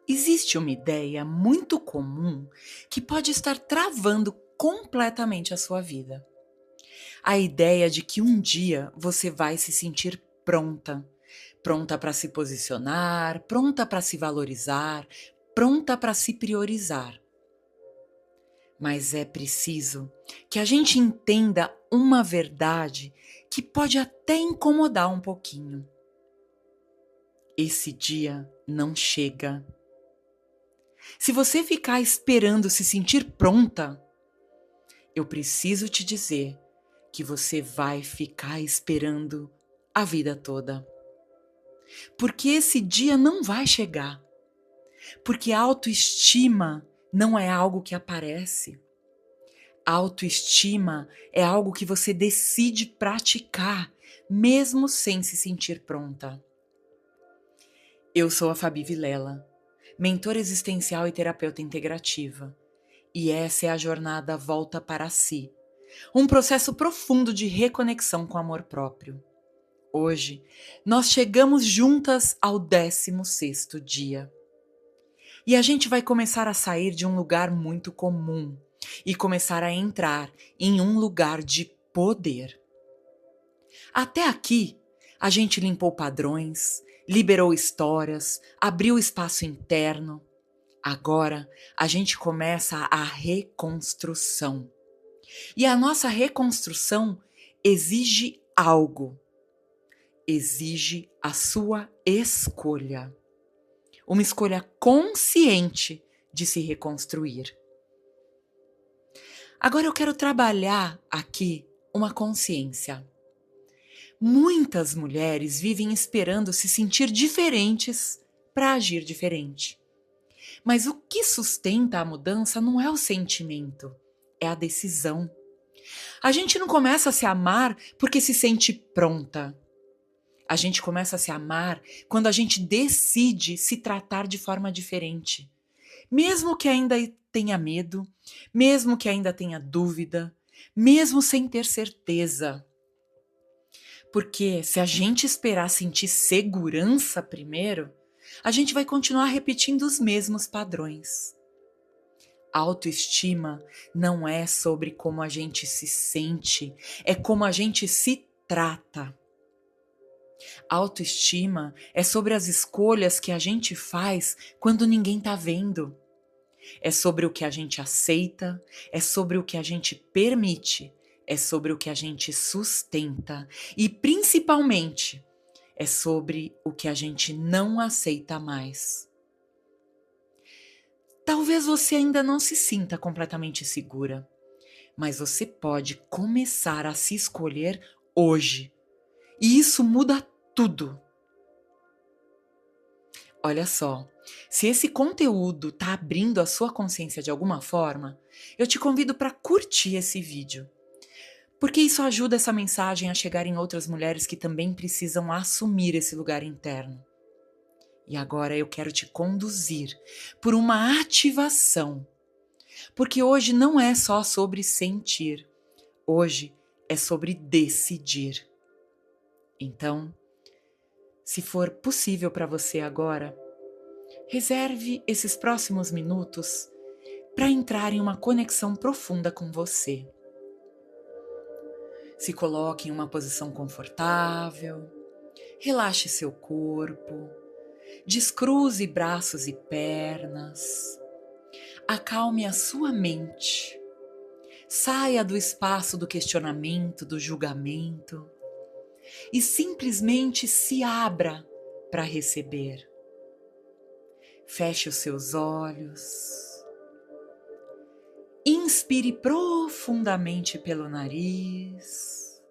Existe uma ideia muito comum que pode estar travando completamente a sua vida. A ideia de que um dia você vai se sentir pronta, pronta para se posicionar, pronta para se valorizar, pronta para se priorizar. Mas é preciso que a gente entenda uma verdade que pode até incomodar um pouquinho. Esse dia não chega. Se você ficar esperando se sentir pronta, eu preciso te dizer que você vai ficar esperando a vida toda. Porque esse dia não vai chegar. Porque a autoestima não é algo que aparece. A autoestima é algo que você decide praticar, mesmo sem se sentir pronta. Eu sou a Fabi Vilela, mentora existencial e terapeuta integrativa. E essa é a jornada Volta para Si, um processo profundo de reconexão com o amor próprio. Hoje, nós chegamos juntas ao 16º dia. E a gente vai começar a sair de um lugar muito comum e começar a entrar em um lugar de poder. Até aqui, a gente limpou padrões, liberou histórias, abriu espaço interno. Agora, a gente começa a reconstrução. E a nossa reconstrução exige algo. Exige a sua escolha. Uma escolha consciente de se reconstruir. Agora eu quero trabalhar aqui uma consciência. Muitas mulheres vivem esperando se sentir diferentes para agir diferente. Mas o que sustenta a mudança não é o sentimento, é a decisão. A gente não começa a se amar porque se sente pronta. A gente começa a se amar quando a gente decide se tratar de forma diferente. Mesmo que ainda tenha medo, mesmo que ainda tenha dúvida, mesmo sem ter certeza. Porque se a gente esperar sentir segurança primeiro, a gente vai continuar repetindo os mesmos padrões. Autoestima não é sobre como a gente se sente, é como a gente se trata. Autoestima é sobre as escolhas que a gente faz quando ninguém tá vendo. É sobre o que a gente aceita, é sobre o que a gente permite, é sobre o que a gente sustenta e, principalmente, é sobre o que a gente não aceita mais. Talvez você ainda não se sinta completamente segura, mas você pode começar a se escolher hoje. E isso muda tudo. Olha só, se esse conteúdo está abrindo a sua consciência de alguma forma, eu te convido para curtir esse vídeo. Porque isso ajuda essa mensagem a chegar em outras mulheres que também precisam assumir esse lugar interno. E agora eu quero te conduzir por uma ativação. Porque hoje não é só sobre sentir, hoje é sobre decidir. Então, se for possível para você agora, reserve esses próximos minutos para entrar em uma conexão profunda com você. Se coloque em uma posição confortável, relaxe seu corpo, descruze braços e pernas, acalme a sua mente, saia do espaço do questionamento, do julgamento e simplesmente se abra para receber. Feche os seus olhos, inspire profundamente pelo nariz,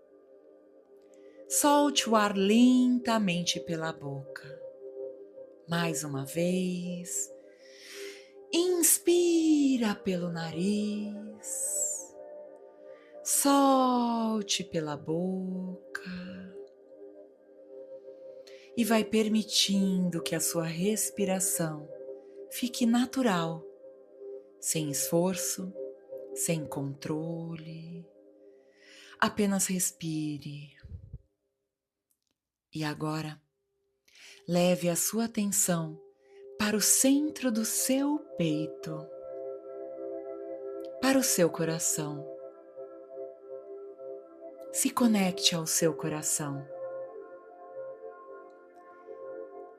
solte o ar lentamente pela boca. Mais uma vez, inspira pelo nariz, solte pela boca e vai permitindo que a sua respiração fique natural, sem esforço, sem controle. Apenas respire. E agora, leve a sua atenção para o centro do seu peito, para o seu coração. Se conecte ao seu coração.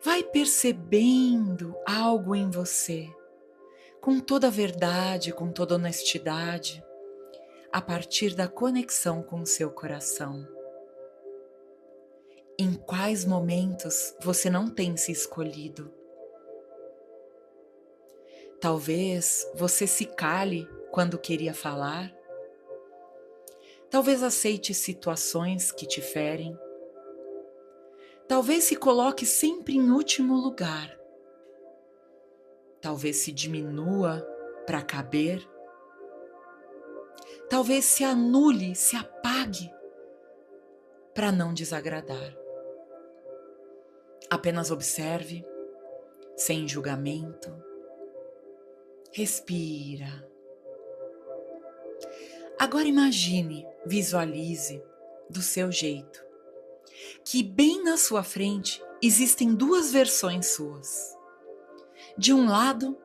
Vai percebendo algo em você, com toda a verdade, com toda a honestidade, a partir da conexão com o seu coração. Em quais momentos você não tem se escolhido? Talvez você se cale quando queria falar. Talvez aceite situações que te ferem. Talvez se coloque sempre em último lugar. Talvez se diminua para caber. Talvez se anule, se apague para não desagradar. Apenas observe, sem julgamento. Respira. Agora imagine, visualize do seu jeito, que bem na sua frente existem duas versões suas. De um lado,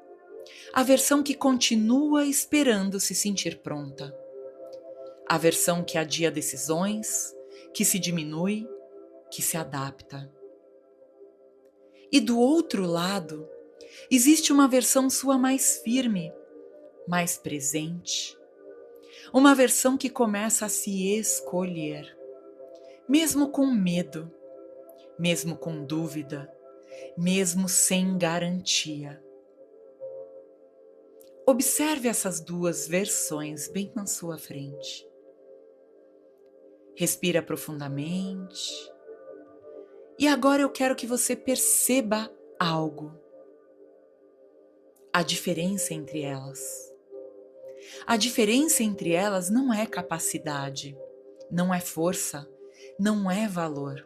a versão que continua esperando se sentir pronta. A versão que adia decisões, que se diminui, que se adapta. E do outro lado, existe uma versão sua mais firme, mais presente. Uma versão que começa a se escolher, mesmo com medo, mesmo com dúvida, mesmo sem garantia. Observe essas duas versões bem na sua frente. Respira profundamente. E agora eu quero que você perceba algo. A diferença entre elas. A diferença entre elas não é capacidade, não é força, não é valor.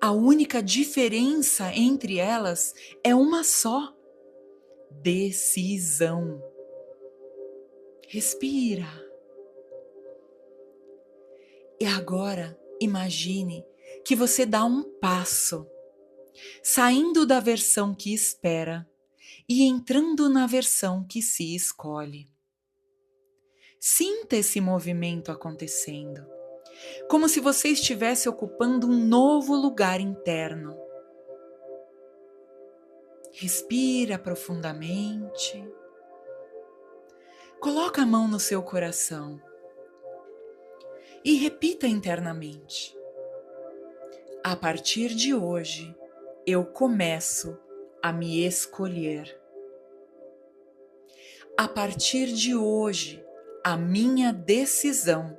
A única diferença entre elas é uma só: decisão. Respira. E agora, imagine que você dá um passo, saindo da versão que espera e entrando na versão que se escolhe. Sinta esse movimento acontecendo, como se você estivesse ocupando um novo lugar interno. Respira profundamente. Coloca a mão no seu coração e repita internamente: a partir de hoje, eu começo a me escolher. A partir de hoje, a minha decisão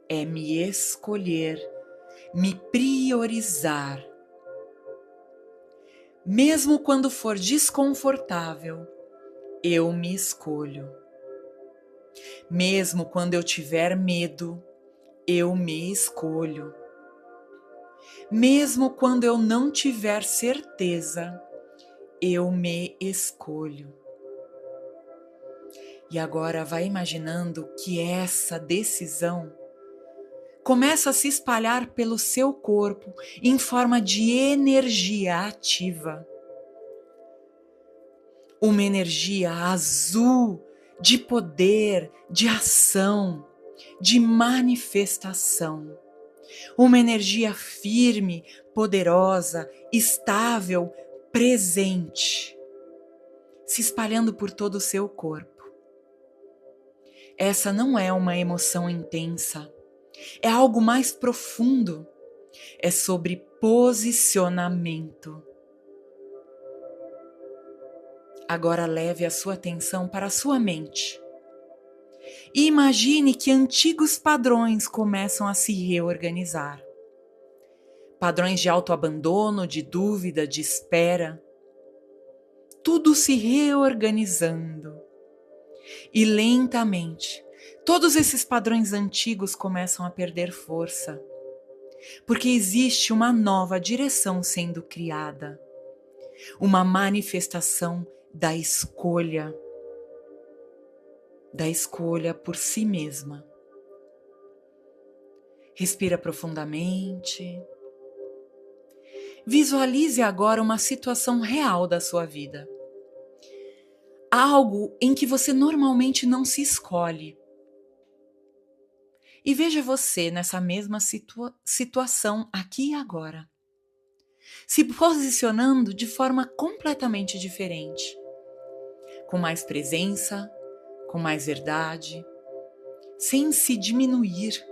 é me escolher, me priorizar. Mesmo quando for desconfortável, eu me escolho. Mesmo quando eu tiver medo, eu me escolho. Mesmo quando eu não tiver certeza, eu me escolho. E agora vai imaginando que essa decisão começa a se espalhar pelo seu corpo em forma de energia ativa. Uma energia azul de poder, de ação, de manifestação. Uma energia firme, poderosa, estável, presente, se espalhando por todo o seu corpo. Essa não é uma emoção intensa, é algo mais profundo, é sobre posicionamento. Agora leve a sua atenção para a sua mente e imagine que antigos padrões começam a se reorganizar. Padrões de autoabandono, de dúvida, de espera. Tudo se reorganizando. E lentamente, todos esses padrões antigos começam a perder força, porque existe uma nova direção sendo criada, uma manifestação da escolha por si mesma. Respira profundamente Visualize agora uma situação real da sua vida. Algo em que você normalmente não se escolhe. E veja você nessa mesma situação aqui e agora, se posicionando de forma completamente diferente, com mais presença, com mais verdade, sem se diminuir,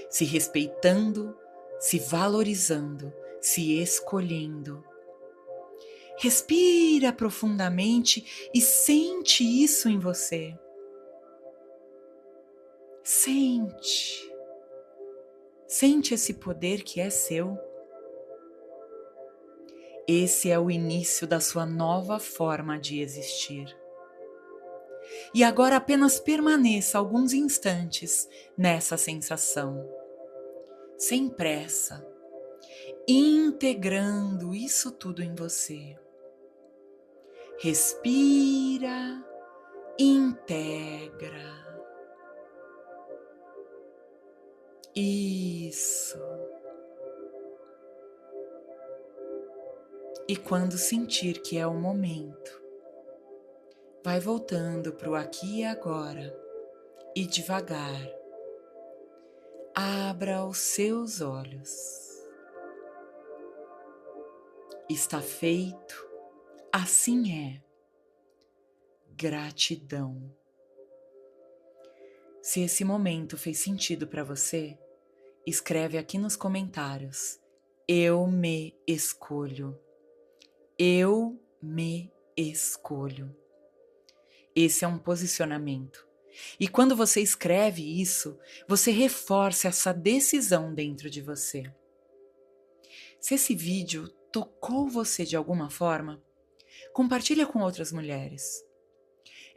se respeitando, se valorizando, se escolhendo. Respira profundamente e sente isso em você. Sente. Sente esse poder que é seu. Esse é o início da sua nova forma de existir. E agora apenas permaneça alguns instantes nessa sensação, sem pressa, integrando isso tudo em você. Respira, integra. Isso. E quando sentir que é o momento, vai voltando para o aqui e agora e devagar, abra os seus olhos. Está feito, assim é. Gratidão. Se esse momento fez sentido para você, escreve aqui nos comentários: eu me escolho. Eu me escolho. Esse é um posicionamento. E quando você escreve isso, você reforça essa decisão dentro de você. Se esse vídeo tocou você de alguma forma, compartilha com outras mulheres.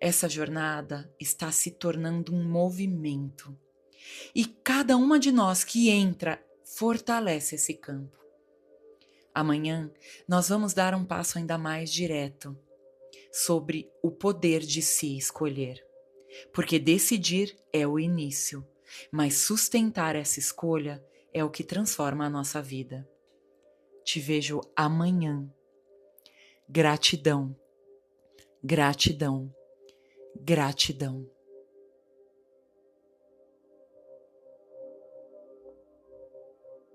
Essa jornada está se tornando um movimento. E cada uma de nós que entra fortalece esse campo. Amanhã nós vamos dar um passo ainda mais direto sobre o poder de se escolher. Porque decidir é o início, mas sustentar essa escolha é o que transforma a nossa vida. Te vejo amanhã. Gratidão, gratidão, gratidão.